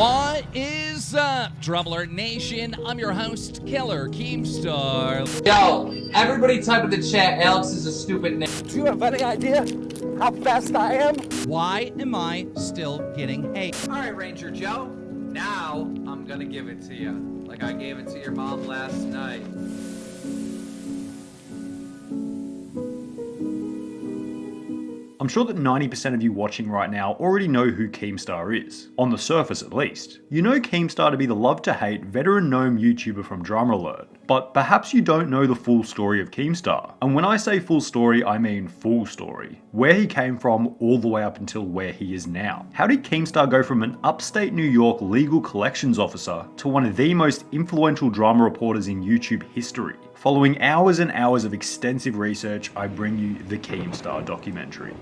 What is up, DramaAlert Nation? I'm your host, Killer Keemstar. Yo, everybody type in the chat, Alex is a stupid name. Do you have any idea how fast I am? Why am I still getting hate? Alright, Ranger Joe. Now, I'm gonna give it to you. Like I gave it to your mom last night. I'm sure that 90% of you watching right now already know who Keemstar is, on the surface at least. You know Keemstar to be the love-to-hate veteran gnome YouTuber from DramaAlert, but perhaps you don't know the full story of Keemstar. And when I say full story, I mean full story. Where he came from all the way up until where he is now. How did Keemstar go from an upstate New York legal collections officer to one of the most influential drama reporters in YouTube history? Following hours and hours of extensive research, I bring you the Keemstar documentary.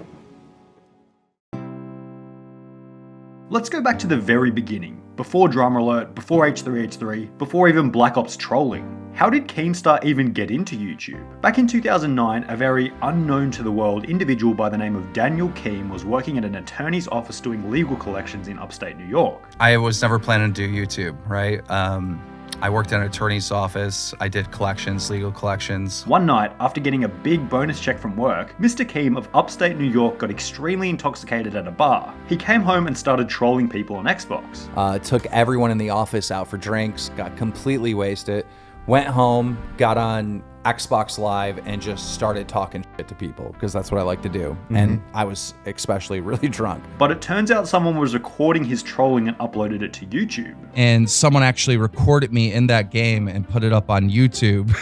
Let's go back to the very beginning, before DramaAlert, before H3H3, before even Black Ops trolling. How did Keemstar even get into YouTube? Back in 2009, a very unknown to the world individual by the name of Daniel Keem was working at an attorney's office doing legal collections in upstate New York. I was never planning to do YouTube, right? I worked in an attorney's office. I did collections, legal collections. One night, after getting a big bonus check from work, Mr. Keem of upstate New York got extremely intoxicated at a bar. He came home and started trolling people on Xbox. Took everyone in the office out for drinks, got completely wasted, went home, got on Xbox Live and just started talking shit to people because that's what I like to do. And I was especially really drunk. But it turns out someone was recording his trolling and uploaded it to YouTube. And someone actually recorded me in that game and put it up on YouTube.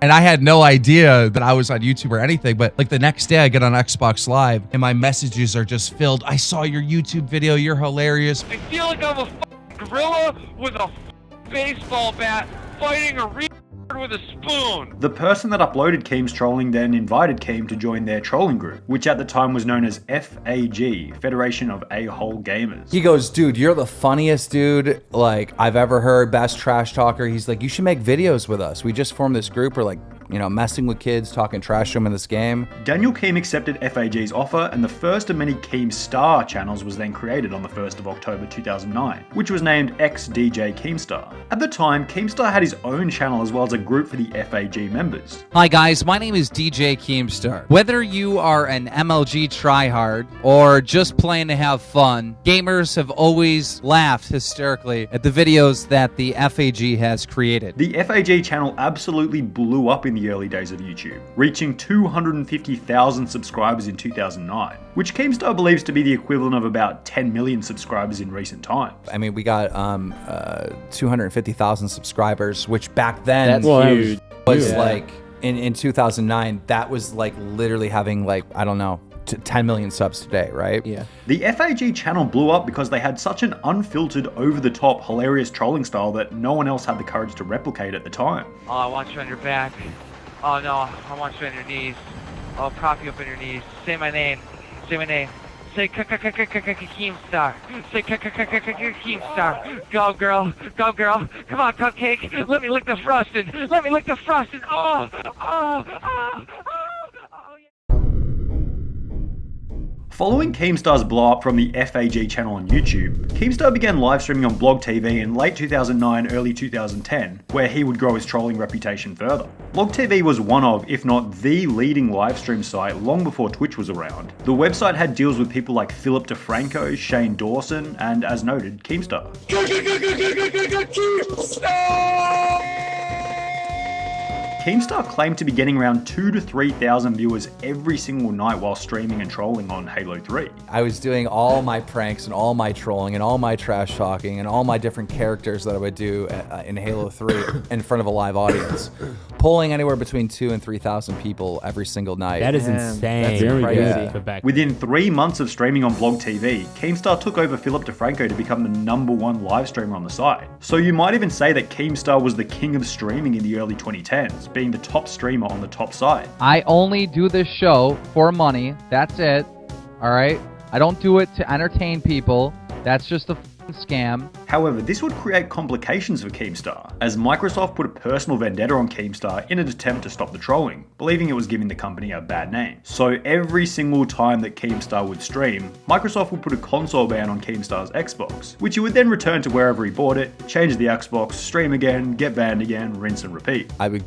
And I had no idea that I was on YouTube or anything, but like the next day I get on Xbox Live and my messages are just filled. I saw your YouTube video, you're hilarious. I feel like I'm a gorilla with a baseball bat fighting a with a spoon. The person that uploaded Keem's trolling then invited Keem to join their trolling group, which at the time was known as FAG, Federation of A-Hole Gamers. He goes, dude, you're the funniest dude like I've ever heard, best trash talker. He's like, you should make videos with us. We just formed this group. We're like, you know, messing with kids, talking trash to them in this game. Daniel Keem accepted FAG's offer, and the first of many Keemstar channels was then created on the 1st of October 2009, which was named X-DJ Keemstar. At the time, Keemstar had his own channel as well as a group for the FAG members. Hi guys, my name is DJ Keemstar. Whether you are an MLG tryhard or just playing to have fun, gamers have always laughed hysterically at the videos that the FAG has created. The FAG channel absolutely blew up in the early days of YouTube, reaching 250,000 subscribers in 2009, which Keemstar believes to be the equivalent of about 10 million subscribers in recent times. I mean, we got 250,000 subscribers, which back then was like in 2009, that was like literally having like, I don't know, 10 million subs today, right? Yeah. The FAG channel blew up because they had such an unfiltered, over-the-top, hilarious trolling style that no one else had the courage to replicate at the time. Oh, I want you on your back. Oh no, I want you on your knees. I'll prop you up on your knees. Say my name. Say my name. Say Keemstar. Say Keemstar. Go girl. Go girl. Come on, cupcake. Let me lick the frosting. Let me lick the frosting. Oh, oh, oh, oh, oh, yeah. Following Keemstar's blow up from the FAG channel on YouTube, Keemstar began live streaming on Blog TV in late 2009, early 2010, where he would grow his trolling reputation further. Blog TV was one of, if not the leading live stream site long before Twitch was around. The website had deals with people like Philip DeFranco, Shane Dawson, and as noted, Keemstar. Keemstar claimed to be getting around 2,000 to 3,000 viewers every single night while streaming and trolling on Halo 3. I was doing all my pranks and all my trolling and all my trash talking and all my different characters that I would do in Halo 3 in front of a live audience, pulling anywhere between 2,000 and 3,000 people every single night. That is insane. That's Very crazy. good. Within 3 months of streaming on Blog TV, Keemstar took over Philip DeFranco to become the #1 live streamer on the site. So you might even say that Keemstar was the king of streaming in the early 2010s, being the top streamer on the top site. I only do this show for money. That's it. All right. I don't do it to entertain people. That's just a scam. However, this would create complications for Keemstar, as Microsoft put a personal vendetta on Keemstar in an attempt to stop the trolling, believing it was giving the company a bad name. So every single time that Keemstar would stream, Microsoft would put a console ban on Keemstar's Xbox, which he would then return to wherever he bought it, change the Xbox, stream again, get banned again, rinse and repeat. I would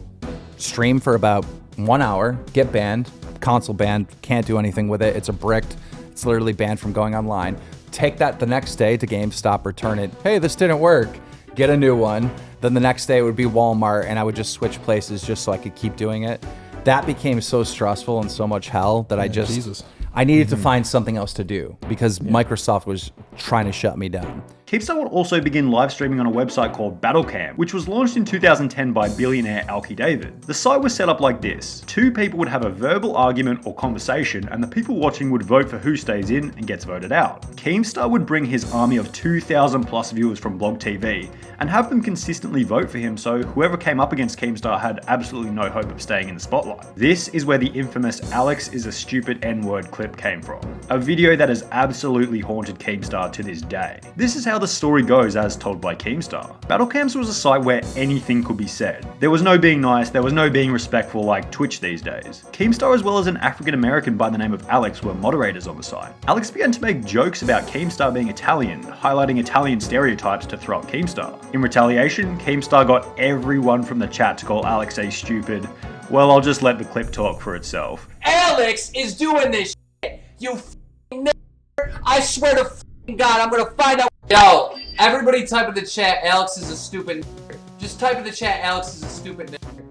stream for about 1 hour, get banned, console banned, can't do anything with it. It's a brick. It's literally banned from going online. Take that the next day to GameStop, return it. Hey, this didn't work. Get a new one. Then the next day it would be Walmart, and I would just switch places just so I could keep doing it. That became so stressful and so much hell that I needed to find something else to do because Microsoft was trying to shut me down. Keemstar would also begin live streaming on a website called Battlecam, which was launched in 2010 by billionaire Alki David. The site was set up like this. Two people would have a verbal argument or conversation, and the people watching would vote for who stays in and gets voted out. Keemstar would bring his army of 2,000 plus viewers from Blog TV and have them consistently vote for him, so whoever came up against Keemstar had absolutely no hope of staying in the spotlight. This is where the infamous "Alex is a stupid N-word" clip came from, a video that has absolutely haunted Keemstar to this day. This is how the story goes as told by Keemstar. Battlecams was a site where anything could be said. There was no being nice, there was no being respectful like Twitch these days. Keemstar as well as an African American by the name of Alex were moderators on the site. Alex began to make jokes about Keemstar being Italian, highlighting Italian stereotypes to throw at Keemstar. In retaliation, Keemstar got everyone from the chat to call Alex a stupid. Well, I'll just let the clip talk for itself. Alex is doing this shit, you f***ing nigger. I swear to f***ing God, I'm gonna find out. Yo, everybody type in the chat, Alex is a stupid nigger. Just type in the chat, Alex is a stupid nigger.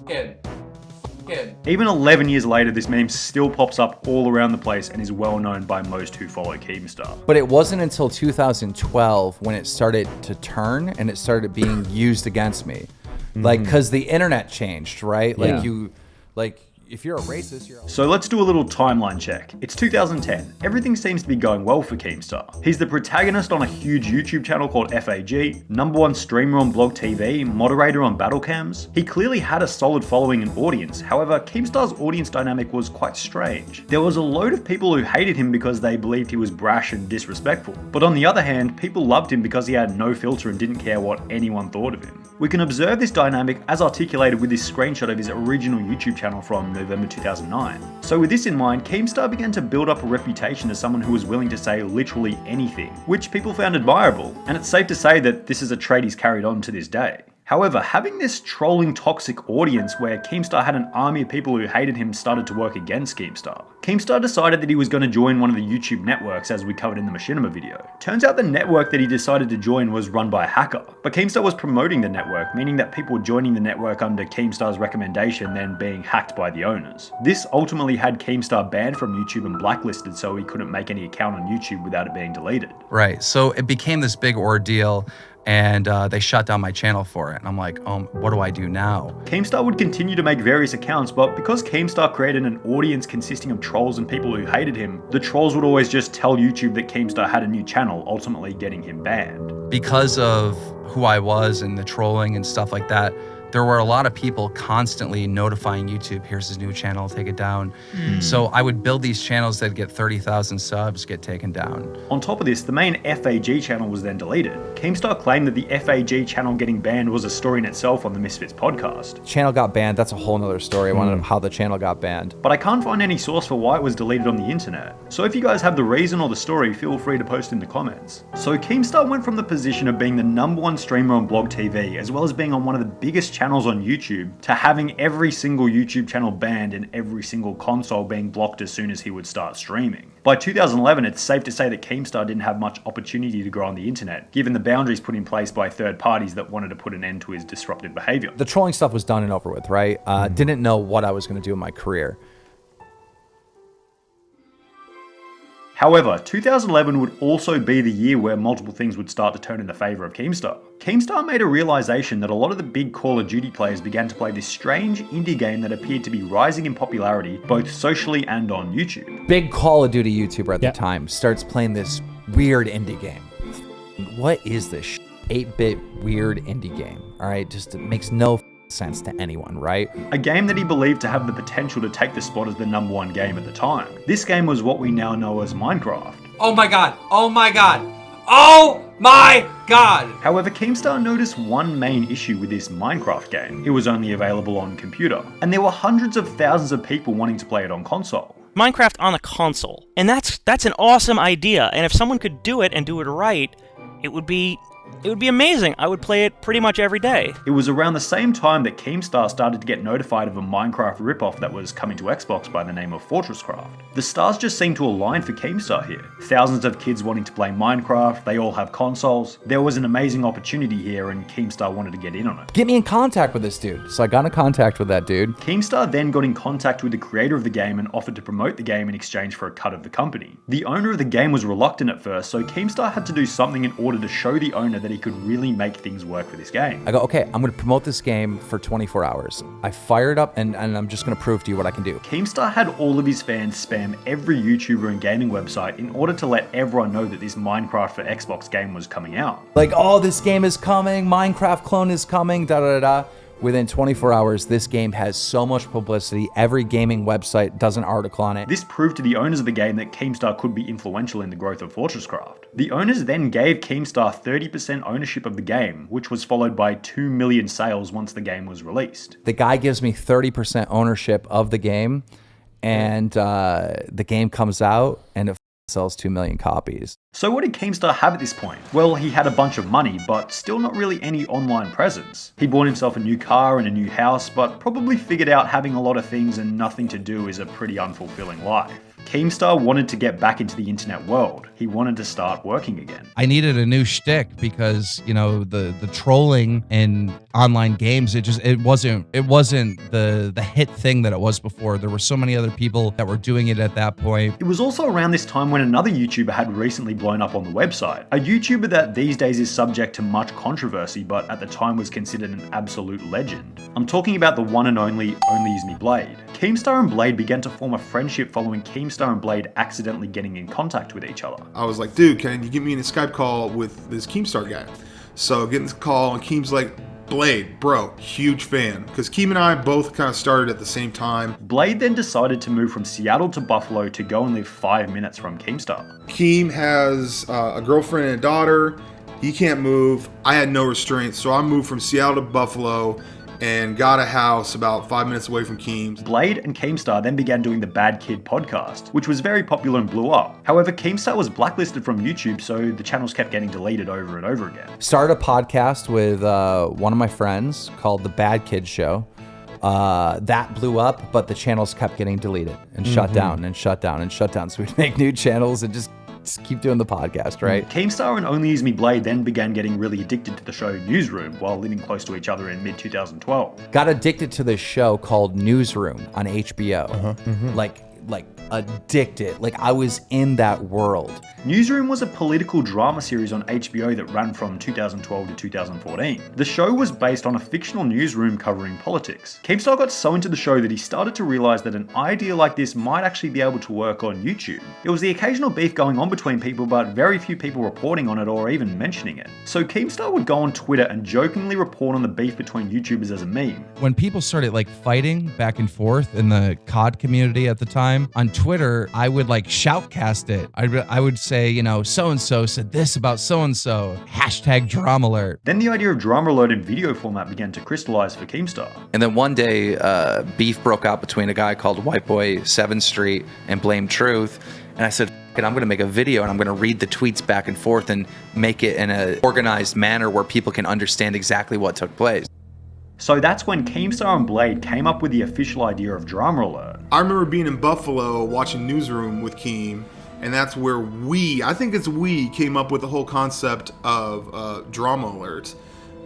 F*** him. F*** him. Even 11 years later, this meme still pops up all around the place and is well known by most who follow Keemstar. But it wasn't until 2012 when it started to turn and it started being used against me. Like, cause the internet changed, right? Like if you're a racist, you're So let's do a little timeline check. It's 2010. Everything seems to be going well for Keemstar. He's the protagonist on a huge YouTube channel called FAG, #1 streamer on Blog TV, moderator on Battlecams. He clearly had a solid following and audience. However, Keemstar's audience dynamic was quite strange. There was a load of people who hated him because they believed he was brash and disrespectful. But on the other hand, people loved him because he had no filter and didn't care what anyone thought of him. We can observe this dynamic as articulated with this screenshot of his original YouTube channel from November 2009. So with this in mind, Keemstar began to build up a reputation as someone who was willing to say literally anything, which people found admirable, and it's safe to say that this is a trait he's carried on to this day. However, having this trolling toxic audience where Keemstar had an army of people who hated him started to work against Keemstar. Keemstar decided that he was going to join one of the YouTube networks as we covered in the Machinima video. Turns out the network that he decided to join was run by a hacker, but Keemstar was promoting the network, meaning that people were joining the network under Keemstar's recommendation then being hacked by the owners. This ultimately had Keemstar banned from YouTube and blacklisted so he couldn't make any account on YouTube without it being deleted. Right, so it became this big ordeal, and they shut down my channel for it. And I'm like, what do I do now? Keemstar would continue to make various accounts, but because Keemstar created an audience consisting of trolls and people who hated him, the trolls would always just tell YouTube that Keemstar had a new channel, ultimately getting him banned. Because of who I was and the trolling and stuff like that, there were a lot of people constantly notifying YouTube, here's his new channel, take it down. So I would build these channels that get 30,000 subs, get taken down. On top of this, the main FAG channel was then deleted. Keemstar claimed that the FAG channel getting banned was a story in itself on the Misfits podcast. Channel got banned, that's a whole nother story. I wanted to know how the channel got banned. But I can't find any source for why it was deleted on the internet. So if you guys have the reason or the story, feel free to post in the comments. So Keemstar went from the position of being the #1 streamer on Blog TV, as well as being on one of the biggest channels on YouTube, to having every single YouTube channel banned and every single console being blocked as soon as he would start streaming. By 2011, it's safe to say that Keemstar didn't have much opportunity to grow on the internet, given the boundaries put in place by third parties that wanted to put an end to his disruptive behavior. The trolling stuff was done and over with, right? Didn't know what I was going to do in my career. However, 2011 would also be the year where multiple things would start to turn in the favor of Keemstar. Keemstar made a realization that a lot of the big Call of Duty players began to play this strange indie game that appeared to be rising in popularity both socially and on YouTube. Big Call of Duty YouTuber at the time starts playing this weird indie game. What is this 8-bit weird indie game? All right, just it makes no sense to anyone, right? A game that he believed to have the potential to take the spot as the #1 game at the time. This game was what we now know as Minecraft. Oh my god, oh my god, Oh my god! However, Keemstar noticed one main issue with this Minecraft game. It was only available on computer, and there were hundreds of thousands of people wanting to play it on console. Minecraft on a console. And that's an awesome idea. And if someone could do it and do it right, it would be amazing. I would play it pretty much every day. It was around the same time that Keemstar started to get notified of a Minecraft ripoff that was coming to Xbox by the name of FortressCraft. The stars just seemed to align for Keemstar here. Thousands of kids wanting to play Minecraft, they all have consoles. There was an amazing opportunity here and Keemstar wanted to get in on it. Get me in contact with this dude. So I got in contact with that dude. Keemstar then got in contact with the creator of the game and offered to promote the game in exchange for a cut of the company. The owner of the game was reluctant at first, so Keemstar had to do something in order to show the owner that he could really make things work for this game. I go, okay, I'm gonna promote this game for 24 hours. I fire it up and I'm just gonna prove to you what I can do. Keemstar had all of his fans spam every YouTuber and gaming website in order to let everyone know that this Minecraft for Xbox game was coming out. Like, oh, this game is coming, Minecraft clone is coming, da da da da. Within 24 hours, this game has so much publicity. Every gaming website does an article on it. This proved to the owners of the game that Keemstar could be influential in the growth of FortressCraft. The owners then gave Keemstar 30% ownership of the game, which was followed by 2 million sales once the game was released. The guy gives me 30% ownership of the game, and the game comes out, and it sells 2 million copies. So what did Keemstar have at this point? Well, he had a bunch of money, but still not really any online presence. He bought himself a new car and a new house, but probably figured out having a lot of things and nothing to do is a pretty unfulfilling life. Keemstar wanted to get back into the internet world. He wanted to start working again. I needed a new shtick because, you know, the trolling in online games, it wasn't the hit thing that it was before. There were so many other people that were doing it at that point. It was also around this time when another YouTuber had recently blown up on the website. A YouTuber that these days is subject to much controversy, but at the time was considered an absolute legend. I'm talking about the one and only Use Me Blade. Keemstar and Blade began to form a friendship following Keemstar and Blade accidentally getting in contact with each other. I was like, dude, can you get me in a Skype call with this Keemstar guy? So getting the call and Keem's like, Blade, bro, huge fan. Because Keem and I both kind of started at the same time. Blade then decided to move from Seattle to Buffalo to go and live 5 minutes from Keemstar. Keem has a girlfriend and a daughter. He can't move. I had no restraints, so I moved from Seattle to Buffalo and got a house about 5 minutes away from Keem's. Blade and Keemstar then began doing the Bad Kid podcast, which was very popular and blew up. However, Keemstar was blacklisted from YouTube, so the channels kept getting deleted over and over again. Started a podcast with one of my friends called The Bad Kid Show. That blew up, but the channels kept getting deleted and shut down and shut down and shut down. So we'd make new channels and just keep doing the podcast, right? Keemstar and Use Me Blade then began getting really addicted to the show Newsroom while living close to each other in mid-2012. Got addicted to this show called Newsroom on HBO. Like addicted. Like I was in that world. Newsroom was a political drama series on HBO that ran from 2012 to 2014. The show was based on a fictional newsroom covering politics. Keemstar got so into the show that he started to realize that an idea like this might actually be able to work on YouTube. There was the occasional beef going on between people, but very few people reporting on it or even mentioning it. So Keemstar would go on Twitter and jokingly report on the beef between YouTubers as a meme. When people started like fighting back and forth in the COD community at the time, on Twitter, I would like shoutcast it. I would say, you know, so-and-so said this about so-and-so, #DramaAlert. Then the idea of DramaAlert in video format began to crystallize for Keemstar. And then one day, beef broke out between a guy called Whiteboy 7th Street and Blame Truth. And I said, I'm going to make a video and I'm going to read the tweets back and forth and make it in an organized manner where people can understand exactly what took place. So that's when Keemstar and Blade came up with the official idea of DramaAlert. I remember being in Buffalo watching Newsroom with Keem, and that's where we came up with the whole concept of DramaAlert.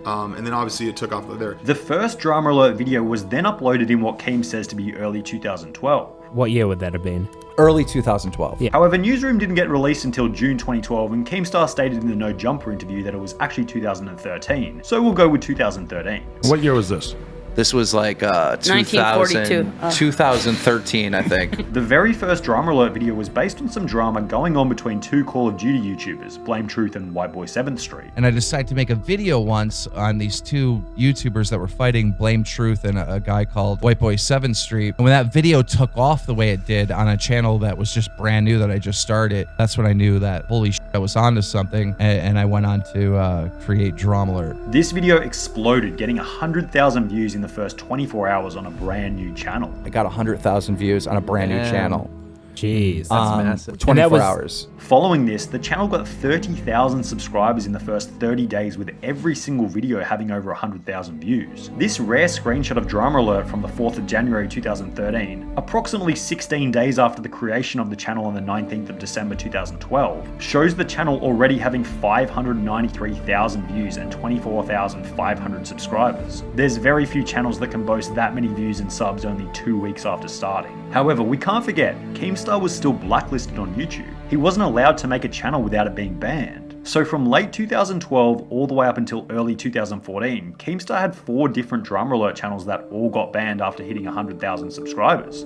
And then obviously it took off there. The first DramaAlert video was then uploaded in what Keem says to be early 2012. What year would that have been? Early 2012. Yeah. However, Newsroom didn't get released until June 2012, and Keemstar stated in the No Jumper interview that it was actually 2013. So we'll go with 2013. What year was this? This was like 2013, I think. The very first DramaAlert video was based on some drama going on between two Call of Duty YouTubers, Blame Truth and Whiteboy 7th Street. And I decided to make a video once on these two YouTubers that were fighting, Blame Truth and a guy called Whiteboy 7th Street. And when that video took off the way it did on a channel that was just brand new that I just started, that's when I knew that, holy shit, I was onto something, and I went on to create DramaAlert. This video exploded, getting 100,000 views in the first 24 hours on a brand new channel. I got 100,000 views on a brand new channel. Jeez, that's massive. 24 hours. Following this, the channel got 30,000 subscribers in the first 30 days, with every single video having over 100,000 views. This rare screenshot of DramaAlert from the 4th of January 2013, approximately 16 days after the creation of the channel on the 19th of December 2012, shows the channel already having 593,000 views and 24,500 subscribers. There's very few channels that can boast that many views and subs only 2 weeks after starting. However, we can't forget, Keemstar was still blacklisted on YouTube. He wasn't allowed to make a channel without it being banned. So from late 2012 all the way up until early 2014, Keemstar had 4 different DramaAlert channels that all got banned after hitting 100,000 subscribers.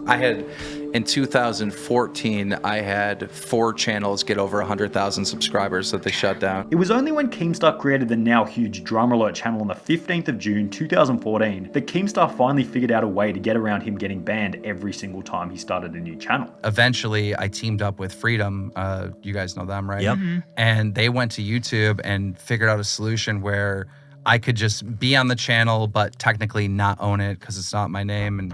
In 2014, I had 4 channels get over 100,000 subscribers that they shut down. It was only when Keemstar created the now huge DramaAlert channel on the 15th of June 2014 that Keemstar finally figured out a way to get around him getting banned every single time he started a new channel. Eventually, I teamed up with Freedom. You guys know them, right? Yep. And they went to YouTube and figured out a solution where I could just be on the channel, but technically not own it because it's not my name. And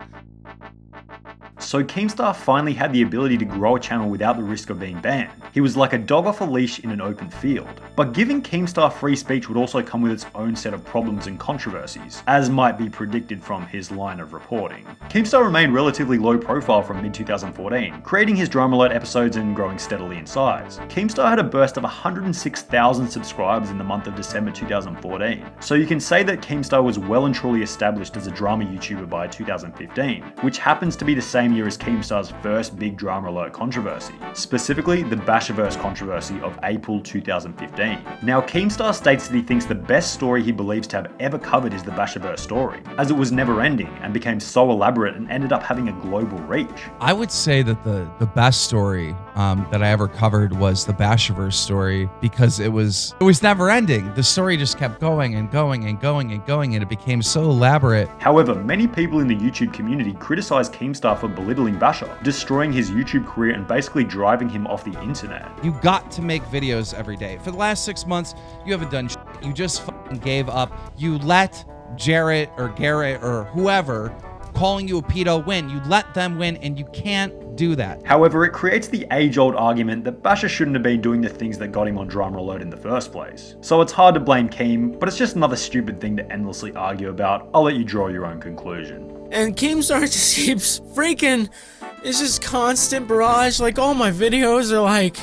so Keemstar finally had the ability to grow a channel without the risk of being banned. He was like a dog off a leash in an open field. But giving Keemstar free speech would also come with its own set of problems and controversies, as might be predicted from his line of reporting. Keemstar remained relatively low profile from mid-2014, creating his DramaAlert episodes and growing steadily in size. Keemstar had a burst of 106,000 subscribers in the month of December 2014, so you can say that Keemstar was well and truly established as a drama YouTuber by 2015, which happens to be the same year as Keemstar's first big DramaAlert controversy, specifically the Bashurverse controversy of April 2015. Now, Keemstar states that he thinks the best story he believes to have ever covered is the Bashurverse story, as it was never ending and became so elaborate and ended up having a global reach. I would say that the best story that I ever covered was the Bashurverse story, because it was never ending. The story just kept going and going and going and going, and it became so elaborate. However, many people in the YouTube community criticized Keemstar for belittling Basher, destroying his YouTube career and basically driving him off the internet. You got to make videos every day. For the last 6 months, you haven't done shit. You just fucking gave up. You let Jarrett or Garrett or whoever calling you a pedo win. You let them win, and you can't do that. However, it creates the age-old argument that Basher shouldn't have been doing the things that got him on DramaAlert in the first place. So it's hard to blame Keem, but it's just another stupid thing to endlessly argue about. I'll let you draw your own conclusion. And Keemstar just keeps freaking, it's just constant barrage. Like, all my videos are like,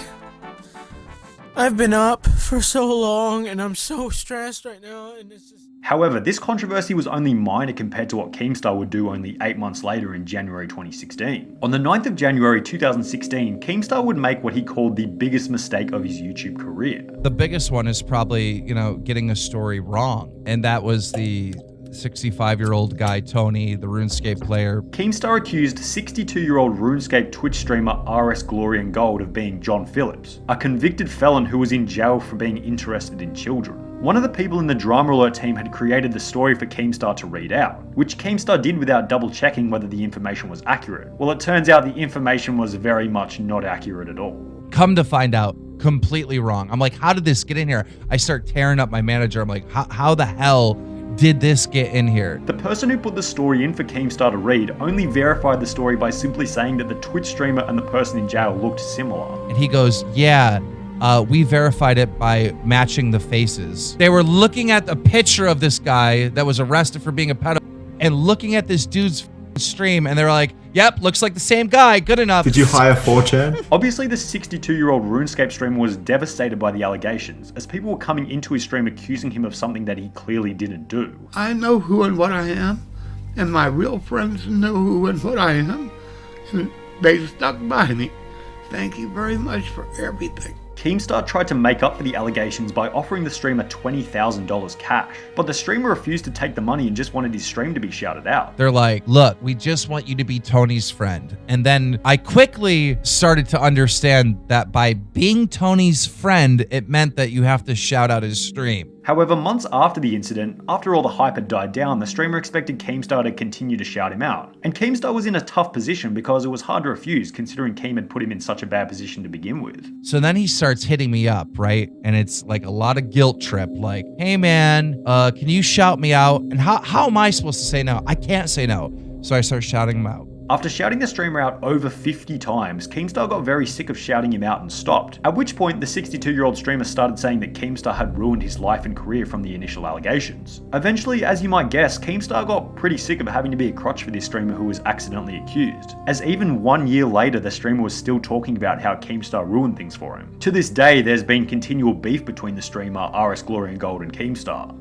I've been up for so long and I'm so stressed right now, and it's just... However, this controversy was only minor compared to what Keemstar would do only 8 months later in January 2016. On the 9th of January 2016, Keemstar would make what he called the biggest mistake of his YouTube career. The biggest one is probably, getting a story wrong. And that was the 65-year-old guy, Tony, the RuneScape player. Keemstar accused 62-year-old RuneScape Twitch streamer RSGlory AndGold of being John Phillips, a convicted felon who was in jail for being interested in children. One of the people in the DramaAlert team had created the story for Keemstar to read out, which Keemstar did without double checking whether the information was accurate. Well, it turns out the information was very much not accurate at all. Come to find out, completely wrong. I'm like, how did this get in here? I start tearing up my manager. I'm like, how the hell did this get in here? The person who put the story in for Keemstar to read only verified the story by simply saying that the Twitch streamer and the person in jail looked similar. And he goes, yeah, we verified it by matching the faces. They were looking at the picture of this guy that was arrested for being a pedophile and looking at this dude's stream, and they were like, yep, looks like the same guy, good enough. Did you hire 4chan? Obviously, the 62-year-old RuneScape streamer was devastated by the allegations, as people were coming into his stream accusing him of something that he clearly didn't do. I know who and what I am, and my real friends know who and what I am, and they stuck by me. Thank you very much for everything. Keemstar tried to make up for the allegations by offering the streamer $20,000 cash, but the streamer refused to take the money and just wanted his stream to be shouted out. They're like, look, we just want you to be Tony's friend. And then I quickly started to understand that by being Tony's friend, it meant that you have to shout out his stream. However, months after the incident, after all the hype had died down, the streamer expected Keemstar to continue to shout him out. And Keemstar was in a tough position because it was hard to refuse considering Keem had put him in such a bad position to begin with. So then he starts hitting me up, right? And it's like a lot of guilt trip, like, hey man, can you shout me out? And how am I supposed to say no? I can't say no. So I start shouting him out. After shouting the streamer out over 50 times, Keemstar got very sick of shouting him out and stopped. At which point, the 62-year-old streamer started saying that Keemstar had ruined his life and career from the initial allegations. Eventually, as you might guess, Keemstar got pretty sick of having to be a crutch for this streamer who was accidentally accused, as even 1 year later, the streamer was still talking about how Keemstar ruined things for him. To this day, there's been continual beef between the streamer RSGlory AndGold and Keemstar.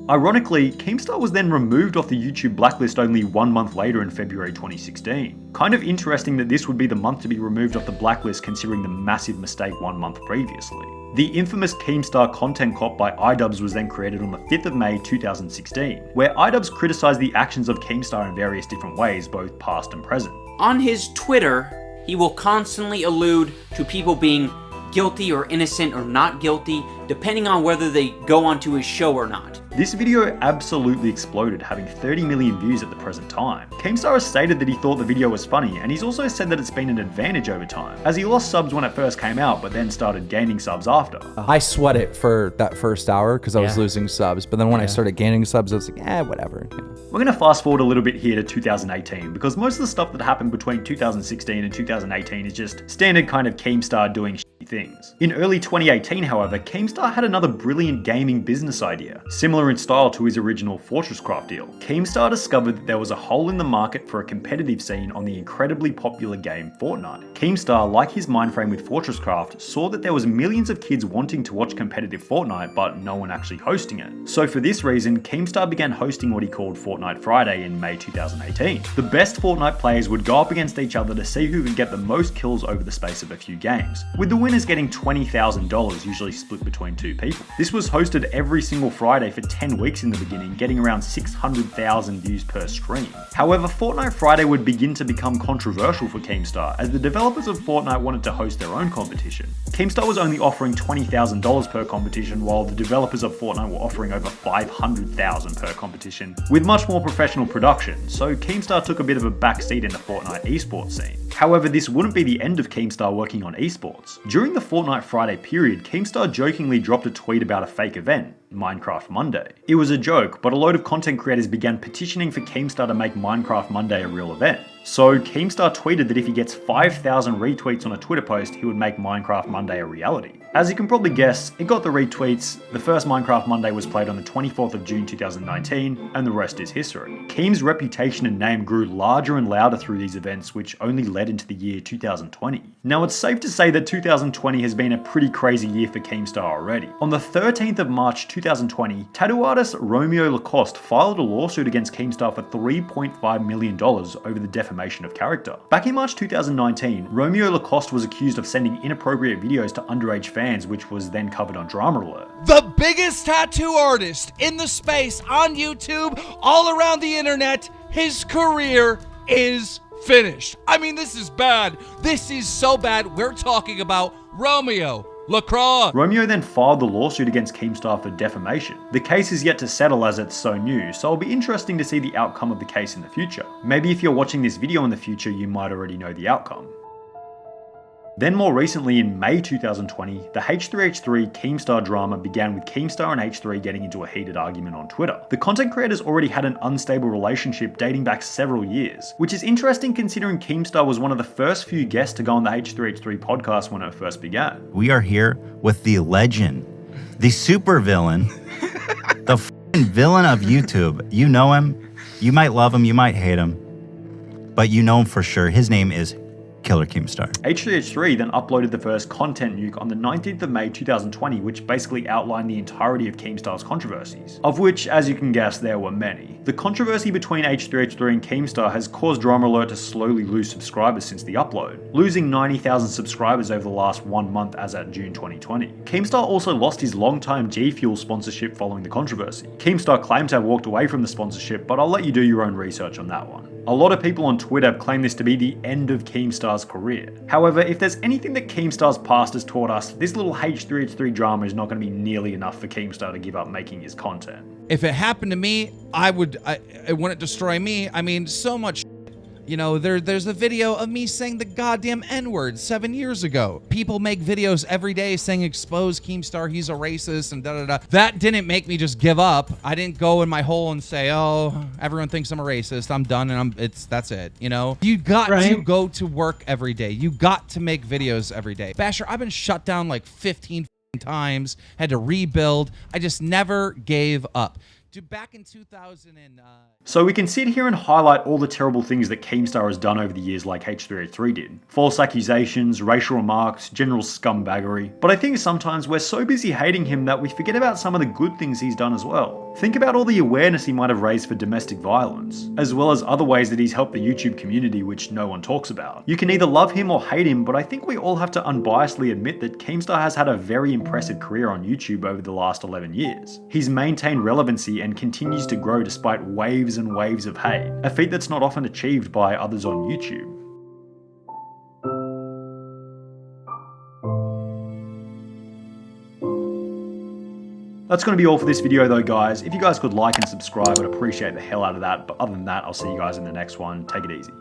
Ironically, Keemstar was then removed off the YouTube blacklist only 1 month later in February 2016. Kind of interesting that this would be the month to be removed off the blacklist considering the massive mistake 1 month previously. The infamous Keemstar content cop by iDubbbz was then created on the 5th of May 2016, where iDubbbz criticised the actions of Keemstar in various different ways, both past and present. On his Twitter, he will constantly allude to people being guilty or innocent or not guilty, depending on whether they go onto his show or not. This video absolutely exploded, having 30 million views at the present time. Keemstar has stated that he thought the video was funny, and he's also said that it's been an advantage over time, as he lost subs when it first came out, but then started gaining subs after. I sweat it for that first hour because I was losing subs, but then when I started gaining subs, I was like, whatever. We're going to fast forward a little bit here to 2018, because most of the stuff that happened between 2016 and 2018 is just standard kind of Keemstar doing shitty things. In early 2018, however, Keemstar had another brilliant gaming business idea, similar in style to his original FortressCraft deal. Keemstar discovered that there was a hole in the market for a competitive scene on the incredibly popular game Fortnite. Keemstar, like his mindframe with FortressCraft, saw that there was millions of kids wanting to watch competitive Fortnite, but no one actually hosting it. So for this reason, Keemstar began hosting what he called Fortnite Friday in May 2018. The best Fortnite players would go up against each other to see who could get the most kills over the space of a few games, with the winners getting $20,000, usually split between 2 people. This was hosted every single Friday for 10 weeks in the beginning, getting around 600,000 views per stream. However, Fortnite Friday would begin to become controversial for Keemstar, as the developers of Fortnite wanted to host their own competition. Keemstar was only offering $20,000 per competition, while the developers of Fortnite were offering over $500,000 per competition, with much more professional production, so Keemstar took a bit of a backseat in the Fortnite esports scene. However, this wouldn't be the end of Keemstar working on esports. During the Fortnite Friday period, Keemstar jokingly dropped a tweet about a fake event, Minecraft Monday. It was a joke, but a load of content creators began petitioning for Keemstar to make Minecraft Monday a real event. So Keemstar tweeted that if he gets 5,000 retweets on a Twitter post, he would make Minecraft Monday a reality. As you can probably guess, it got the retweets. The first Minecraft Monday was played on the 24th of June 2019, and the rest is history. Keem's reputation and name grew larger and louder through these events, which only led into the year 2020. Now, it's safe to say that 2020 has been a pretty crazy year for Keemstar already. On the 13th of March 2020, tattoo artist Romeo Lacoste filed a lawsuit against Keemstar for $3.5 million over the defamation of character. Back in March 2019, Romeo Lacoste was accused of sending inappropriate videos to underage fans, which was then covered on DramaAlert. The biggest tattoo artist in the space on YouTube, all around the internet, his career is finished. I mean, this is bad. This is so bad. We're talking about Romeo Lacoste. Romeo then filed the lawsuit against Keemstar for defamation. The case is yet to settle as it's so new, so it'll be interesting to see the outcome of the case in the future. Maybe if you're watching this video in the future, you might already know the outcome. Then more recently in May 2020, the H3H3 Keemstar drama began with Keemstar and H3 getting into a heated argument on Twitter. The content creators already had an unstable relationship dating back several years, which is interesting considering Keemstar was one of the first few guests to go on the H3H3 podcast when it first began. We are here with the legend, the super villain, the f***ing villain of YouTube. You know him, you might love him, you might hate him, but you know him for sure. His name is Killer Keemstar. H3H3 then uploaded the first content nuke on the 19th of May 2020, which basically outlined the entirety of Keemstar's controversies, of which, as you can guess, there were many. The controversy between H3H3 and Keemstar has caused DramaAlert to slowly lose subscribers since the upload, losing 90,000 subscribers over the last 1 month as at June 2020. Keemstar also lost his longtime G Fuel sponsorship following the controversy. Keemstar claimed to have walked away from the sponsorship, but I'll let you do your own research on that one. A lot of people on Twitter claim this to be the end of Keemstar's career. However, if there's anything that Keemstar's past has taught us, this little H3H3 drama is not going to be nearly enough for Keemstar to give up making his content. If it happened to me, it wouldn't destroy me. I mean, so much. You know, there's a video of me saying the goddamn N-word 7 years ago. People make videos every day saying expose Keemstar, he's a racist and da-da-da. That didn't make me just give up. I didn't go in my hole and say, oh, everyone thinks I'm a racist. I'm done and that's it, you know? You got to go to work every day. You got to make videos every day. Basher, I've been shut down like 15 times, had to rebuild. I just never gave up. Dude, back in 2000 and... So we can sit here and highlight all the terrible things that Keemstar has done over the years like H3H3 did. False accusations, racial remarks, general scumbaggery. But I think sometimes we're so busy hating him that we forget about some of the good things he's done as well. Think about all the awareness he might have raised for domestic violence, as well as other ways that he's helped the YouTube community which no one talks about. You can either love him or hate him, but I think we all have to unbiasedly admit that Keemstar has had a very impressive career on YouTube over the last 11 years. He's maintained relevancy and continues to grow despite waves and waves of hate, a feat that's not often achieved by others on YouTube. That's going to be all for this video though, guys. If you guys could like and subscribe, I'd appreciate the hell out of that. But other than that, I'll see you guys in the next one. Take it easy.